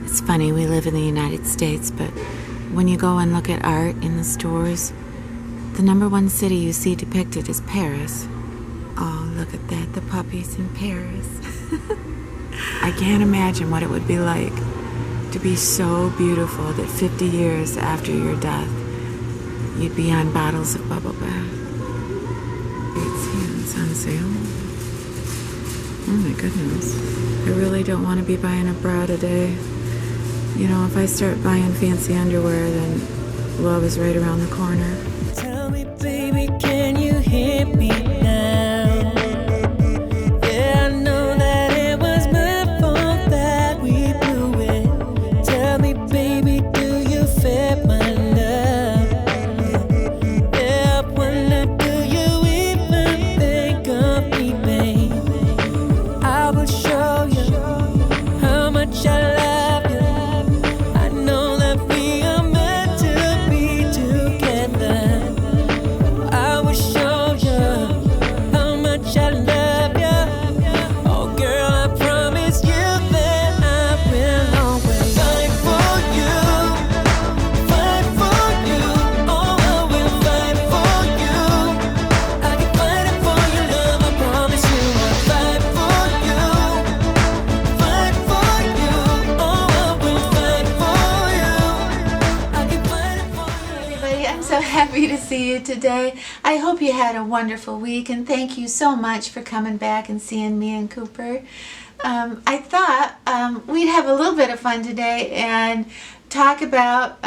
It's funny, we live in the United States, but when you go and look at art in the stores, the #1 city you see depicted is Paris. Oh, look at that, the puppies in Paris. I can't imagine what it would be like to be so beautiful that 50 years after your death, you'd be on bottles of bubble bath. It's on sale. Oh my goodness. I really don't want to be buying a bra today. You know, if I start buying fancy underwear, then love is right around the corner. Tell me, baby, can you hear me now? Yeah, I know that it was my fault that we blew it. Tell me, baby, do you feel my love? Yeah, I wonder, do you even think of me, babe? I will show you how much I love you. I know that we are meant to be together. I will show you how much I love you. Oh girl, I promise you that I will always fight for you. Fight for you. Oh, I will fight for you. I can fight it for your love. I promise you I'll fight for you. Fight for you. Oh, I will fight for you. I can fight it for you. Everybody, I'm so happy to see you today. I hope you had a wonderful week, and thank you so much for coming back and seeing me and Cooper. I thought we'd have a little bit of fun today and talk about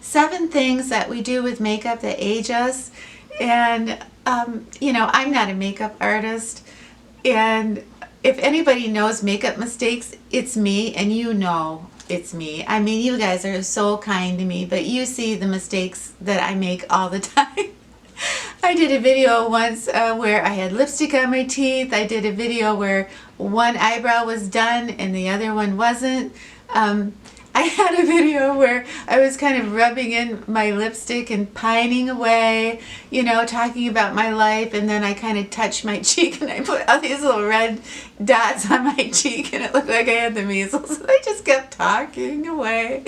7 things that we do with makeup that age us. And you know, I'm not a makeup artist, and if anybody knows makeup mistakes, it's me, and you know it's me. I mean, you guys are so kind to me, but you see the mistakes that I make all the time. I did a video once where I had lipstick on my teeth. I did a video where one eyebrow was done and the other one wasn't. I had a video where I was kind of rubbing in my lipstick and pining away, you know, talking about my life, and then I kind of touched my cheek and I put all these little red dots on my cheek and it looked like I had the measles. And I just kept talking away,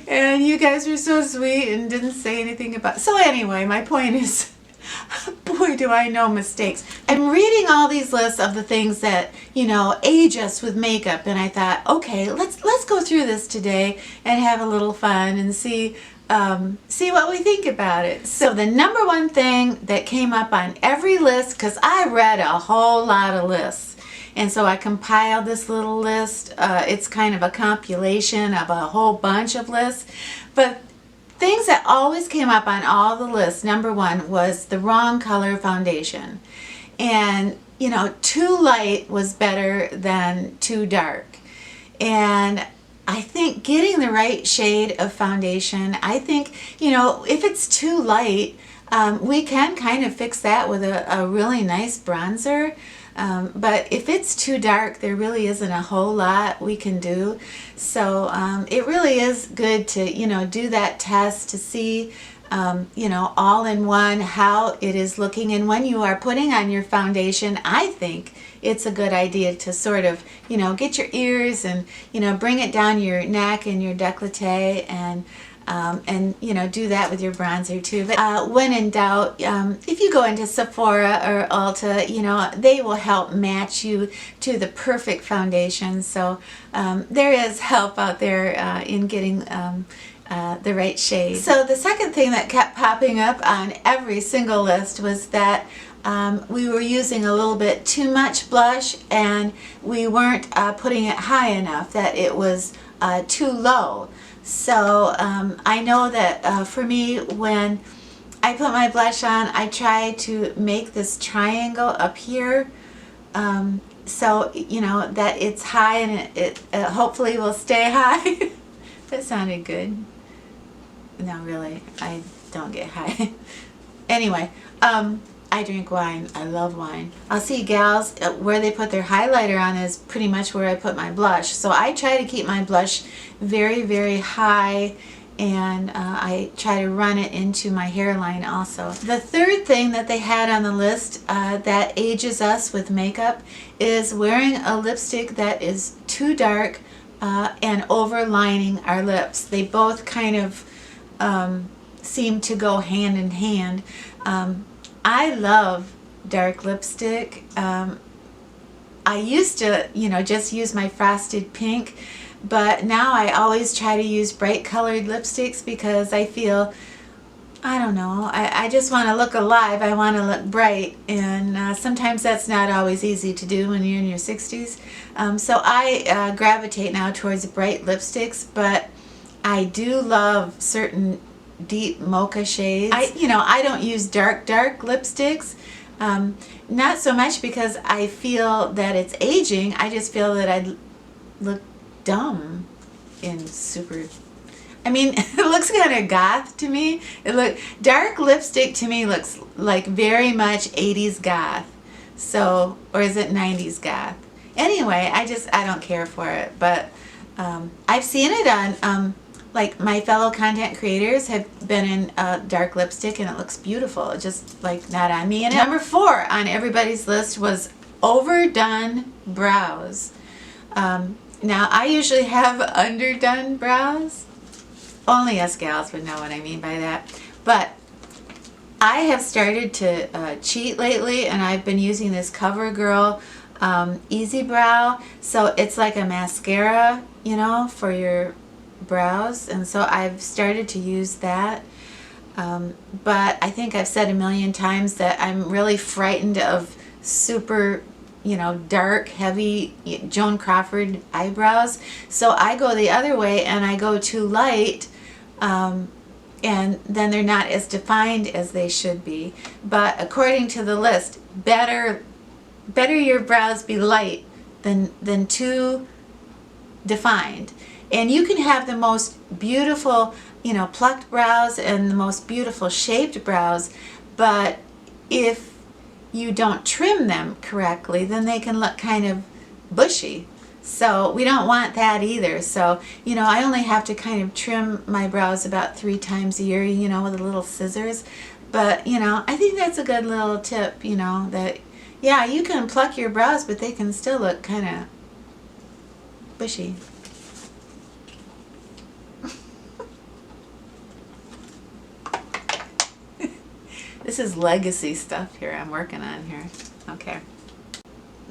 and you guys were so sweet and didn't say anything about it. So anyway, my point is, boy, do I know mistakes. I'm reading all these lists of the things that, you know, age us with makeup, and I thought, okay, let's go through this today and have a little fun and see what we think about it. So the #1 thing that came up on every list, because I read a whole lot of lists, and so I compiled this little list. It's kind of a compilation of a whole bunch of lists, but things that always came up on all the lists, #1 was the wrong color foundation. And, you know, too light was better than too dark. And I think getting the right shade of foundation, I think, you know, if it's too light, we can kind of fix that with a really nice bronzer. But if it's too dark, there really isn't a whole lot we can do. So it really is good to, you know, do that test to see, you know, all in one how it is looking. And when you are putting on your foundation, I think it's a good idea to sort of, you know, get your ears and, you know, bring it down your neck and your décolleté, and you know, do that with your bronzer too. But when in doubt, if you go into Sephora or Ulta, you know, they will help match you to the perfect foundation. So there is help out there in getting the right shade. So the second thing that kept popping up on every single list was that we were using a little bit too much blush, and we weren't putting it high enough, that it was too low. So I know that for me, when I put my blush on, I try to make this triangle up here, so you know that it's high, and it hopefully will stay high. That sounded good. No, really, I don't get high. Anyway, I drink wine. I love wine. I'll see gals where they put their highlighter on is pretty much where I put my blush. So I try to keep my blush very, very high, and I try to run it into my hairline also. The third thing that they had on the list that ages us with makeup is wearing a lipstick that is too dark and overlining our lips. They both kind of seem to go hand in hand. I love dark lipstick. I used to, just use my frosted pink, but now I always try to use bright colored lipsticks because I feel, I don't know, I just want to look alive. I want to look bright, and sometimes that's not always easy to do when you're in your 60s. So I gravitate now towards bright lipsticks, but I do love certain deep mocha shades. I don't use dark lipsticks. Not so much because I feel that it's aging. I just feel that I look dumb in super. I mean, it looks kind of goth to me. Dark lipstick to me looks like very much 80s goth. So, or is it 90s goth? Anyway, I don't care for it. But I've seen it on, like my fellow content creators have been in dark lipstick and it looks beautiful. It's just like not on me. And number 4 on everybody's list was overdone brows. Now I usually have underdone brows. Only us gals would know what I mean by that. But I have started to cheat lately, and I've been using this CoverGirl Easy Brow. So it's like a mascara, for your brows. And so I've started to use that. But I think I've said a million times that I'm really frightened of super dark, heavy Joan Crawford eyebrows. So I go the other way and I go too light, and then they're not as defined as they should be. But according to the list, better your brows be light than too defined. And you can have the most beautiful, plucked brows and the most beautiful shaped brows, but if you don't trim them correctly, then they can look kind of bushy. So we don't want that either. So, I only have to kind of trim my brows about 3 times a year, with little scissors. But, I think that's a good little tip, that, yeah, you can pluck your brows, but they can still look kind of bushy. This is legacy stuff here I'm working on here. Okay.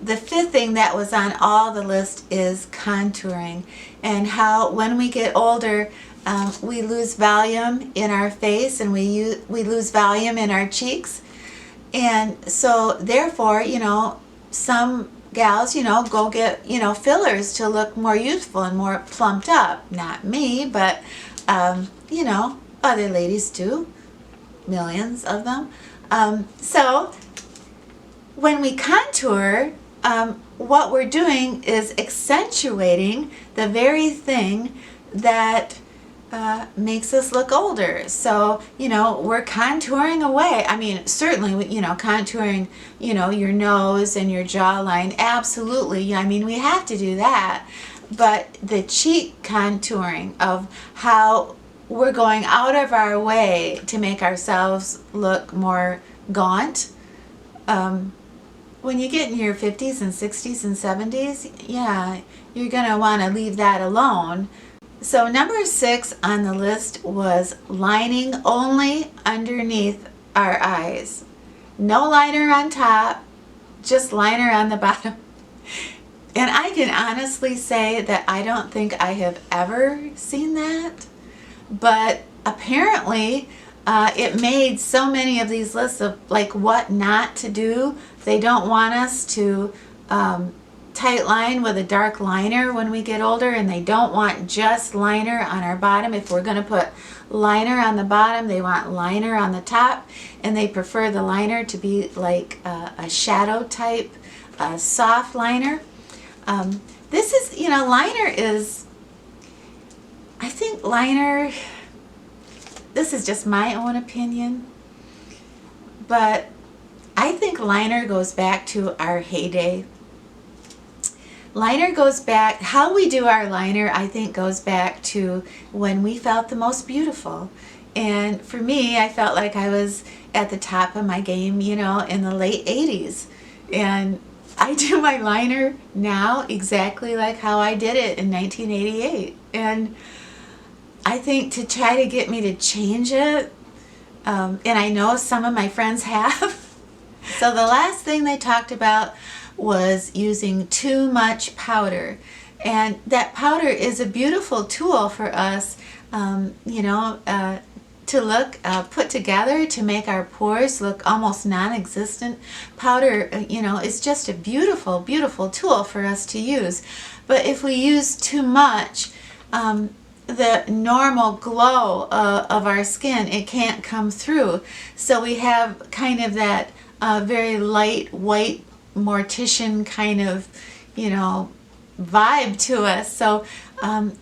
The 5th thing that was on all the list is contouring, and how when we get older, we lose volume in our face, and we lose volume in our cheeks. And so therefore, some gals, go get, fillers to look more youthful and more plumped up. Not me, but, other ladies do. Millions of them. So when we contour, what we're doing is accentuating the very thing that makes us look older. So, we're contouring away. I mean, certainly, contouring, your nose and your jawline, absolutely. I mean, we have to do that. But the cheek contouring of how we're going out of our way to make ourselves look more gaunt. When you get in your 50s and 60s and 70s, yeah, you're going to want to leave that alone. So number 6 on the list was lining only underneath our eyes. No liner on top, just liner on the bottom. And I can honestly say that I don't think I have ever seen that. But apparently it made so many of these lists of like what not to do. They don't want us to tight line with a dark liner when we get older, and they don't want just liner on our bottom. If we're going to put liner on the bottom, they want liner on the top, and they prefer the liner to be like a shadow type soft liner. This is, liner is, I think liner, this is just my own opinion, but I think liner goes back to our heyday. Liner goes back, how we do our liner, I think goes back to when we felt the most beautiful. And for me, I felt like I was at the top of my game, in the late 80s. And I do my liner now exactly like how I did it in 1988. And I think to try to get me to change it, and I know some of my friends have. So the last thing they talked about was using too much powder. And that powder is a beautiful tool for us, to look put together to make our pores look almost non-existent. Powder, is just a beautiful, beautiful tool for us to use. But if we use too much, the normal glow of our skin, it can't come through. So we have kind of that very light white mortician kind of, vibe to us. So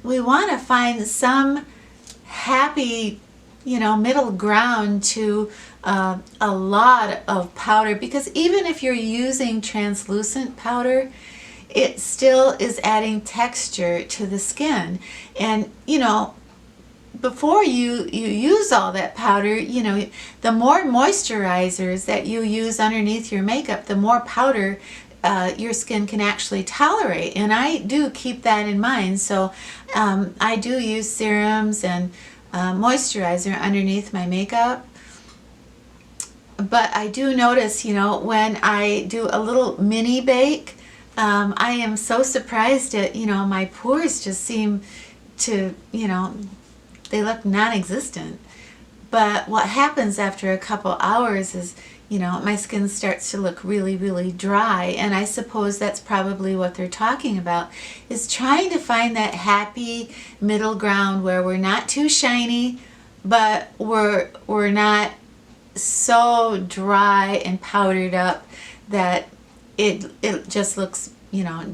we want to find some happy, middle ground to a lot of powder, because even if you're using translucent powder, it still is adding texture to the skin. And before you use all that powder, the more moisturizers that you use underneath your makeup, the more powder your skin can actually tolerate. And I do keep that in mind. So I do use serums and moisturizer underneath my makeup. But I do notice, when I do a little mini bake, I am so surprised at, my pores just seem to, they look non-existent. But what happens after a couple hours is, my skin starts to look really, really dry. And I suppose that's probably what they're talking about, is trying to find that happy middle ground where we're not too shiny, but we're not so dry and powdered up that it just looks,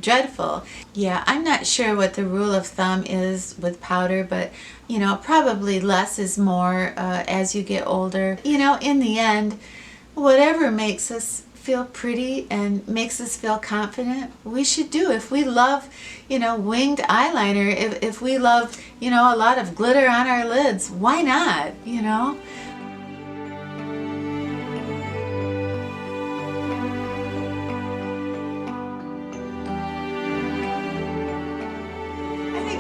dreadful. Yeah, I'm not sure what the rule of thumb is with powder, but probably less is more as you get older. In the end, whatever makes us feel pretty and makes us feel confident, we should do. If we love, winged eyeliner, if we love, a lot of glitter on our lids, why not,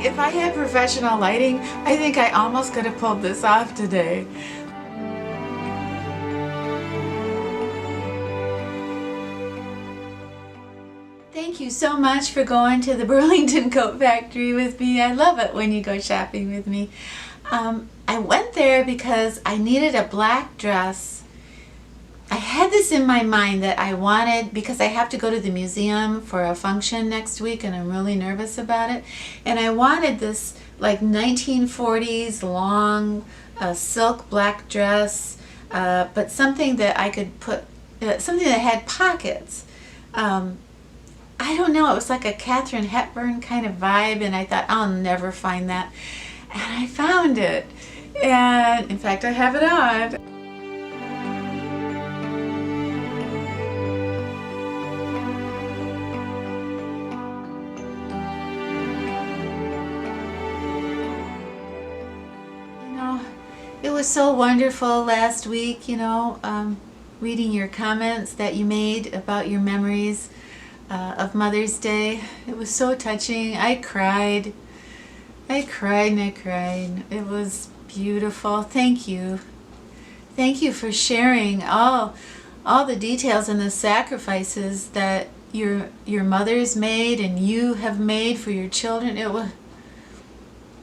If I had professional lighting, I think I almost could have pulled this off today. Thank you so much for going to the Burlington Coat Factory with me. I love it when you go shopping with me. I went there because I needed a black dress. I had this in my mind that I wanted, because I have to go to the museum for a function next week and I'm really nervous about it. And I wanted this like 1940s long silk black dress, but something that I could put, something that had pockets. I don't know, it was like a Katharine Hepburn kind of vibe, and I thought, I'll never find that. And I found it. And in fact, I have it on. It was so wonderful last week, reading your comments that you made about your memories of Mother's Day. It was so touching. I cried. I cried and I cried. It was beautiful. Thank you. Thank you for sharing all the details and the sacrifices that your mothers made and you have made for your children. It was,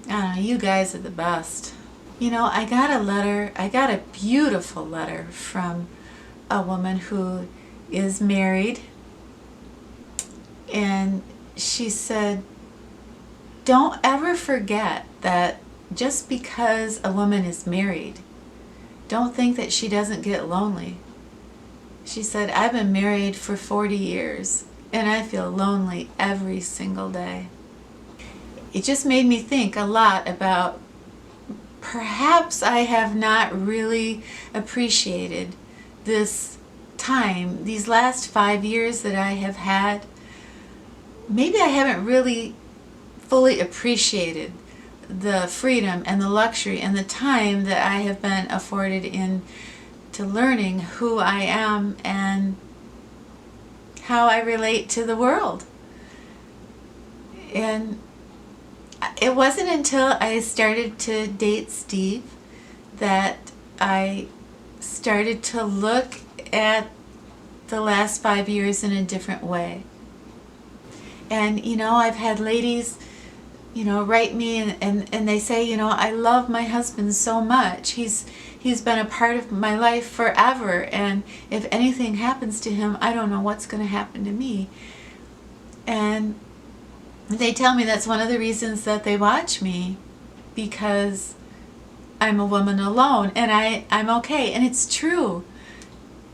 I don't know, you guys are the best. I got a letter, I got a beautiful letter from a woman who is married, and she said, don't ever forget that just because a woman is married, don't think that she doesn't get lonely. She said, I've been married for 40 years and I feel lonely every single day. It just made me think a lot about perhaps I have not really appreciated this time, these last 5 years that I have had. Maybe I haven't really fully appreciated the freedom and the luxury and the time that I have been afforded in to learning who I am and how I relate to the world. And it wasn't until I started to date Steve that I started to look at the last 5 years in a different way. And I've had ladies write me and they say, I love my husband so much. He's been a part of my life forever, and if anything happens to him, I don't know what's going to happen to me. And they tell me that's one of the reasons that they watch me, because I'm a woman alone, and I'm okay. And it's true.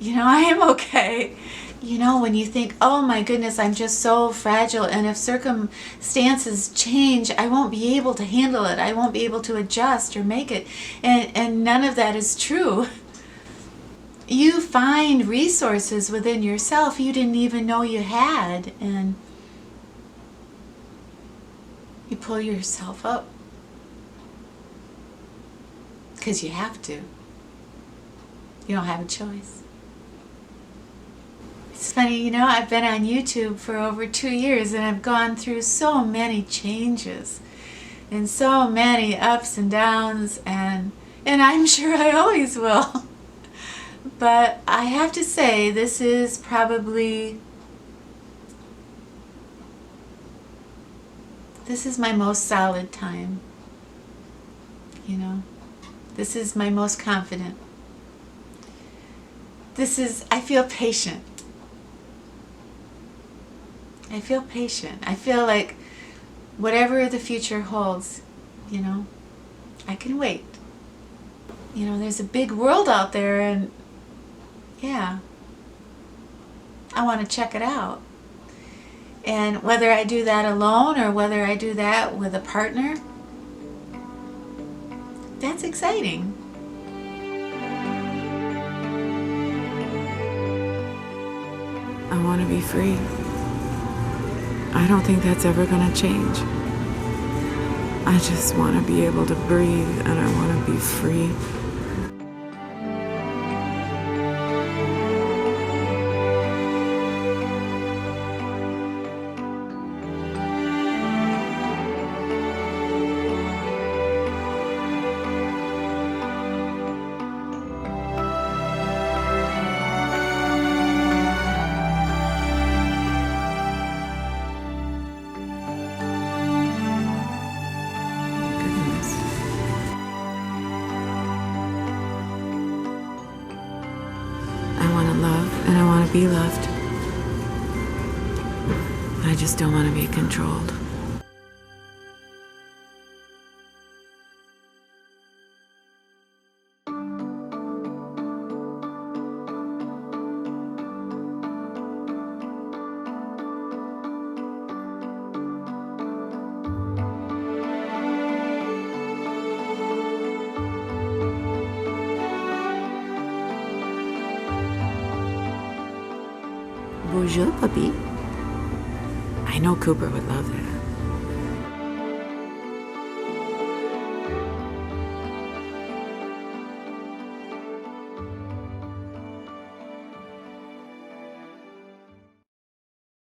I am okay. When you think, oh my goodness, I'm just so fragile, and if circumstances change, I won't be able to handle it. I won't be able to adjust or make it. And none of that is true. You find resources within yourself you didn't even know you had, and you pull yourself up. Because you have to. You don't have a choice. It's funny, I've been on YouTube for over 2 years, and I've gone through so many changes and so many ups and downs, and I'm sure I always will. But I have to say, this is probably, this is my most solid time. This is my most confident. I feel patient. I feel patient. I feel like whatever the future holds, I can wait. There's a big world out there, and yeah, I want to check it out. And whether I do that alone or whether I do that with a partner, that's exciting. I want to be free. I don't think that's ever going to change. I just want to be able to breathe, and I want to be free. And I want to be loved. I just don't want to be controlled. Bonjour, puppy. I know Cooper would love this.